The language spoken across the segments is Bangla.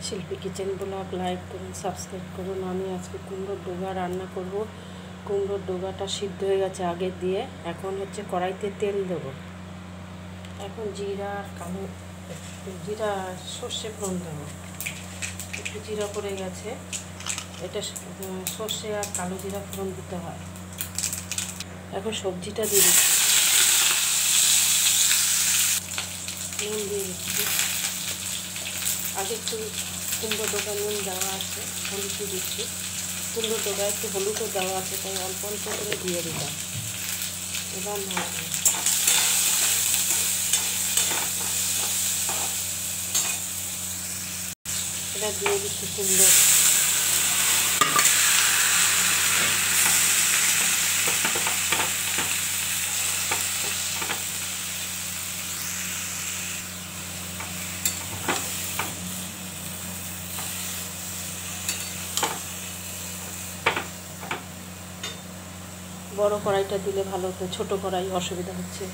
শিল্পী কিচেন ব্লগ লাইক করুন, সাবস্ক্রাইব করুন। আমি আজকে কুমড়োর ডোগা রান্না করব। কুমড়োর ডোগাটা সিদ্ধ হয়ে গেছে আগে দিয়ে। এখন হচ্ছে কড়াইতে তেল দেব। এখন জিরা সর্ষে ফোড়ন দেবো। একটু জিরা পড়ে গেছে, এটা সর্ষে আর কালো জিরা ফোড়ন দিতে হয়। এখন সবজিটা দিয়ে দিচ্ছি, নুন দিয়ে দিচ্ছি। আগে একটু কুমড়ো ডোকা নুন দেওয়া আছে, হলুদ দিচ্ছি। কুমড়ো ডোকা একটু হলুদও দেওয়া আছে, তাই অল্প অল্প করে দিয়ে দিলাম। এবার এটা দিয়ে দিচ্ছি কুমড়ো। বড় কড়াইটা দিলে ভালো হতো, ছোট কড়াই অসুবিধা হচ্ছে।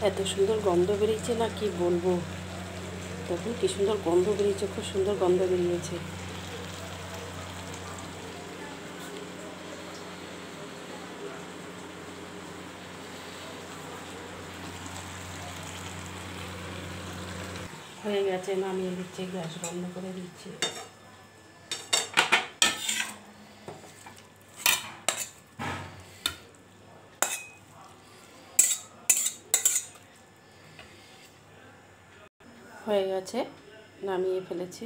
এত সুন্দর গন্ধ বেরিয়েছে না কি বলবো। তখন কি সুন্দর গন্ধ বেরিয়েছে, খুব সুন্দর গন্ধ বেরিয়েছে। হয়ে গেছে, নামিয়ে দিচ্ছি, গ্যাস বন্ধ করে দিচ্ছি। হয়ে গেছে, নামিয়ে ফেলেছি।